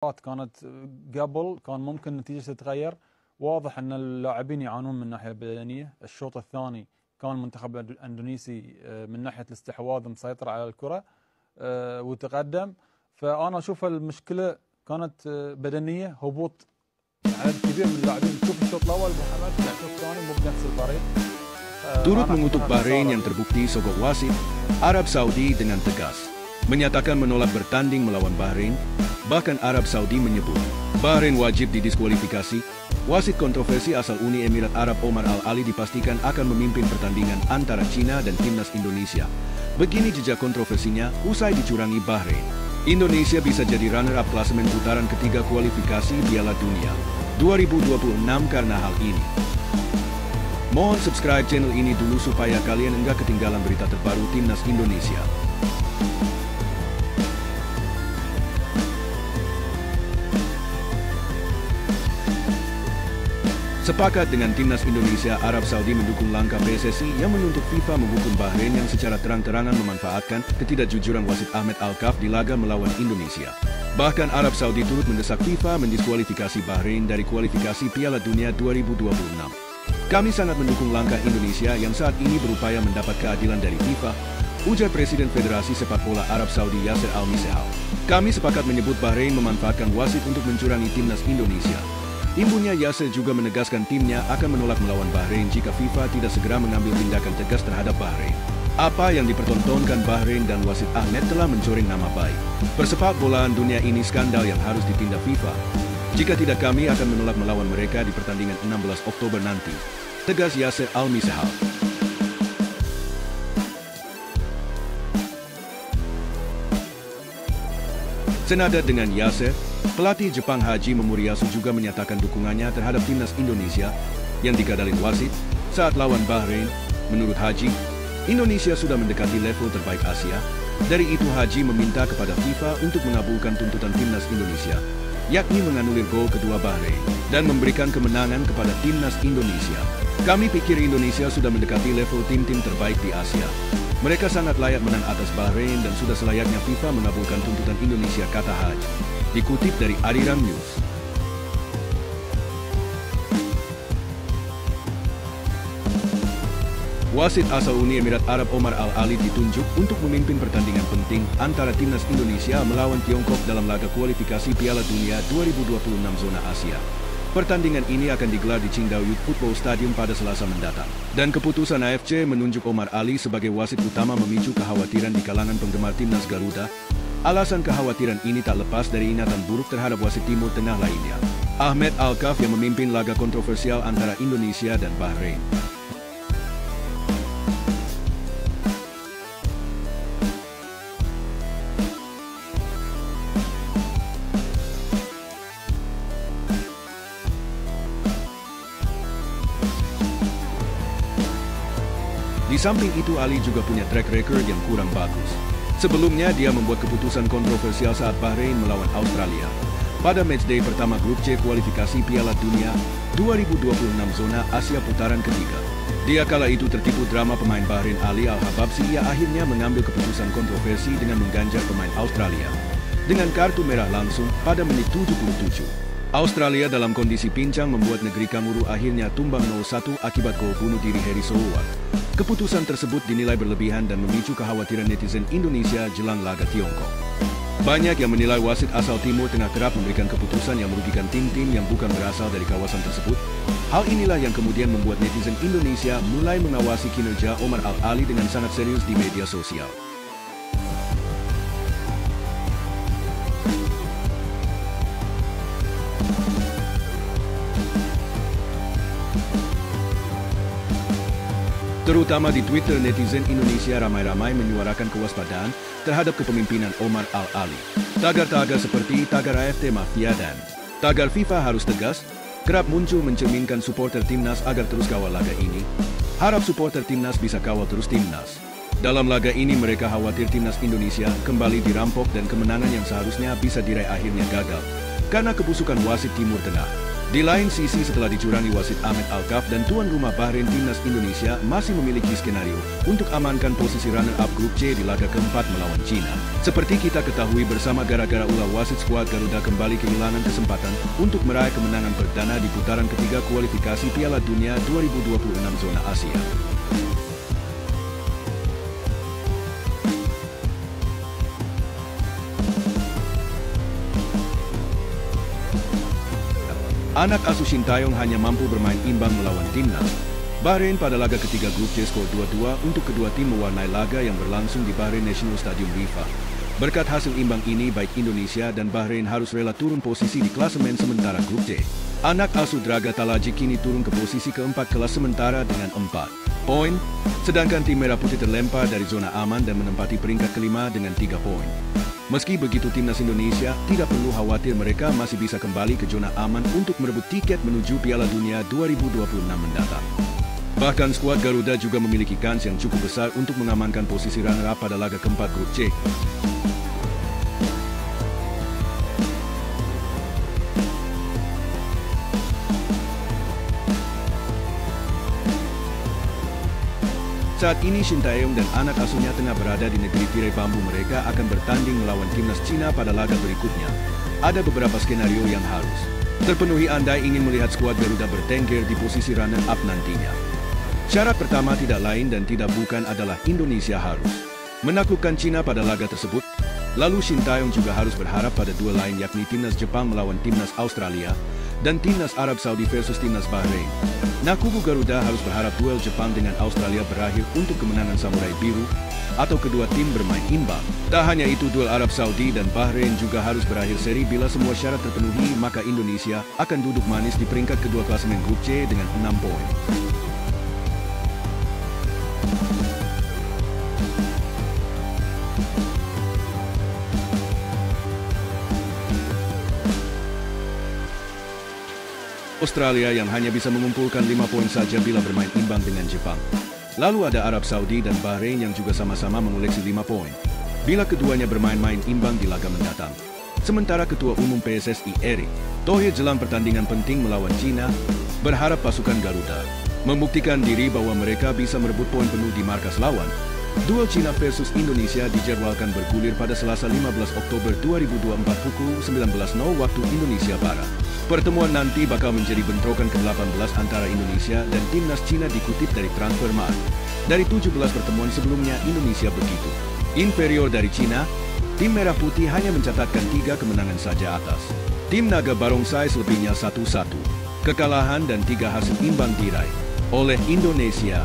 كانت قبل كان ممكن النتيجة تتغير. واضح أن اللاعبين يعانون من الناحية البدنية. الشوط الثاني كان المنتخب الأندونيسي من ناحية الاستحواذ مسيطر على الكرة وتقدم. فأنا أشوف المشكلة كانت بدنية، هبوط عدد كبير من اللاعبين. تشوف الشوط الأول محمد، الشوط الثاني مو بنفس الطريق. Turut mengutuk Bahrain yang terbukti sogok wasit, Arab Saudi dengan tegas menyatakan menolak bertanding melawan Bahrain. Bahkan Arab Saudi menyebut Bahrain wajib didiskualifikasi. Wasit kontroversi asal Uni Emirat Arab Omar Al-Ali dipastikan akan memimpin pertandingan antara China dan timnas Indonesia. Begini jejak kontroversinya usai dicurangi Bahrain. Indonesia bisa jadi runner-up klasemen putaran ketiga kualifikasi Piala Dunia 2026 karena hal ini. Mohon subscribe channel ini dulu supaya kalian enggak ketinggalan berita terbaru timnas Indonesia. Sepakat dengan timnas Indonesia, Arab Saudi mendukung langkah PSSI yang menuntut FIFA menghukum Bahrain yang secara terang-terangan memanfaatkan ketidakjujuran wasit Ahmed Al-Kaf di laga melawan Indonesia. Bahkan Arab Saudi turut mendesak FIFA mendiskualifikasi Bahrain dari kualifikasi Piala Dunia 2026. Kami sangat mendukung langkah Indonesia yang saat ini berupaya mendapat keadilan dari FIFA, ujar Presiden Federasi Sepak Bola Arab Saudi Yasser Al-Misehal. Kami sepakat menyebut Bahrain memanfaatkan wasit untuk mencurangi timnas Indonesia. Imbunya Yasser juga menegaskan timnya akan menolak melawan Bahrain jika FIFA tidak segera mengambil tindakan tegas terhadap Bahrain. Apa yang dipertontonkan Bahrain dan wasit Ahmed telah mencoreng nama baik persepak bolaan dunia ini, skandal yang harus ditindak FIFA. Jika tidak, kami akan menolak melawan mereka di pertandingan 16 Oktober nanti, tegas Yasser Al-Misehal. Senada dengan Yasser, pelatih Jepang Haji Momoriyasu juga menyatakan dukungannya terhadap timnas Indonesia yang digadalin wasit saat lawan Bahrain. Menurut Haji, Indonesia sudah mendekati level terbaik Asia. Dari itu Haji meminta kepada FIFA untuk mengabulkan tuntutan timnas Indonesia, yakni menganulir gol kedua Bahrain dan memberikan kemenangan kepada timnas Indonesia. Kami pikir Indonesia sudah mendekati level tim-tim terbaik di Asia. Mereka sangat layak menang atas Bahrain dan sudah selayaknya FIFA mengabulkan tuntutan Indonesia, kata Haji. Dikutip dari Ariram News. Wasit asal Uni Emirat Arab Omar Al-Ali ditunjuk untuk memimpin pertandingan penting antara timnas Indonesia melawan Tiongkok dalam laga kualifikasi Piala Dunia 2026 zona Asia. Pertandingan ini akan digelar di Qingdao Youth Football Stadium pada Selasa mendatang. Dan keputusan AFC menunjuk Omar Ali sebagai wasit utama memicu kekhawatiran di kalangan penggemar timnas Garuda. Alasan kekhawatiran ini tak lepas dari ingatan buruk terhadap wasit Timur Tengah lainnya, Ahmed Al-Kaf, yang memimpin laga kontroversial antara Indonesia dan Bahrain. Di samping itu, Ali juga punya track record yang kurang bagus. Sebelumnya, dia membuat keputusan kontroversial saat Bahrain melawan Australia pada matchday pertama grup C kualifikasi Piala Dunia 2026 zona Asia putaran ketiga. Dia kala itu tertipu drama pemain Bahrain Ali Al-Hababsi. Ia akhirnya mengambil keputusan kontroversi dengan mengganjar pemain Australia dengan kartu merah langsung pada menit 77. Australia dalam kondisi pincang membuat negeri Kamuru akhirnya tumbang 0-1 akibat gol bunuh diri Heri Sowat. Keputusan tersebut dinilai berlebihan dan memicu kekhawatiran netizen Indonesia jelang laga Tiongkok. Banyak yang menilai wasit asal Timur Tengah kerap memberikan keputusan yang merugikan tim-tim yang bukan berasal dari kawasan tersebut. Hal inilah yang kemudian membuat netizen Indonesia mulai mengawasi kinerja Omar Al-Ali dengan sangat serius di media sosial. Terutama di Twitter, netizen Indonesia ramai-ramai menyuarakan kewaspadaan terhadap kepemimpinan Omar Al-Ali. Tagar-tagar seperti tagar AFT Mafia dan tagar FIFA harus tegas kerap muncul mencerminkan supporter timnas agar terus kawal laga ini. Harap supporter timnas bisa kawal terus timnas. Dalam laga ini mereka khawatir timnas Indonesia kembali dirampok dan kemenangan yang seharusnya bisa diraih akhirnya gagal karena kebusukan wasit Timur Tengah. Di lain sisi, setelah dicurangi wasit Ahmed Alkaf dan tuan rumah Bahrain, timnas Indonesia masih memiliki skenario untuk amankan posisi runner-up grup C di laga keempat melawan China. Seperti kita ketahui bersama, gara-gara ulah wasit, skuad Garuda kembali kehilangan kesempatan untuk meraih kemenangan perdana di putaran ketiga kualifikasi Piala Dunia 2026 zona Asia. Anak asuh Sintayong hanya mampu bermain imbang melawan timnas Bahrain pada laga ketiga grup C, skor 2-2 untuk kedua tim mewarnai laga yang berlangsung di Bahrain National Stadium Rifah. Berkat hasil imbang ini, baik Indonesia dan Bahrain harus rela turun posisi di klasemen sementara grup C. Anak asuh Draga Talaji kini turun ke posisi keempat kelas sementara dengan 4 poin, sedangkan tim Merah Putih terlempar dari zona aman dan menempati peringkat kelima dengan 3 poin. Meski begitu, timnas Indonesia tidak perlu khawatir, mereka masih bisa kembali ke zona aman untuk merebut tiket menuju Piala Dunia 2026 mendatang. Bahkan skuad Garuda juga memiliki kans yang cukup besar untuk mengamankan posisi runner-up pada laga keempat grup C. Saat ini Sintayong dan anak asuhnya tengah berada di negeri tirai bambu. Mereka akan bertanding melawan timnas Cina pada laga berikutnya. Ada beberapa skenario yang harus terpenuhi andai ingin melihat skuad Garuda bertengger di posisi runner-up nantinya. Syarat pertama tidak lain dan tidak bukan adalah Indonesia harus menaklukkan Cina pada laga tersebut. Lalu Sintayong juga harus berharap pada dua lain, yakni timnas Jepang melawan timnas Australia dan timnas Arab Saudi versus timnas Bahrain. Nah, kubu Garuda harus berharap duel Jepang dengan Australia berakhir untuk kemenangan Samurai Biru atau kedua tim bermain imbang. Tak hanya itu, duel Arab Saudi dan Bahrain juga harus berakhir seri. Bila semua syarat terpenuhi, maka Indonesia akan duduk manis di peringkat kedua klasemen grup C dengan 6 poin. Australia yang hanya bisa mengumpulkan 5 poin saja bila bermain imbang dengan Jepang. Lalu ada Arab Saudi dan Bahrain yang juga sama-sama mengoleksi 5 poin bila keduanya bermain-main imbang di laga mendatang. Sementara Ketua Umum PSSI Erick Thohir jelang pertandingan penting melawan China berharap pasukan Garuda membuktikan diri bahwa mereka bisa merebut poin penuh di markas lawan. Duel China versus Indonesia dijadwalkan bergulir pada Selasa 15 Oktober 2024 pukul 19.00 waktu Indonesia Barat. Pertemuan nanti bakal menjadi bentrokan ke-18 antara Indonesia dan timnas Cina, dikutip dari Transfermarkt. Dari 17 pertemuan sebelumnya, Indonesia begitu inferior dari Cina. Tim Merah Putih hanya mencatatkan 3 kemenangan saja atas tim Naga Barongsai, selebihnya 1-1 kekalahan dan 3 hasil imbang diraih oleh Indonesia.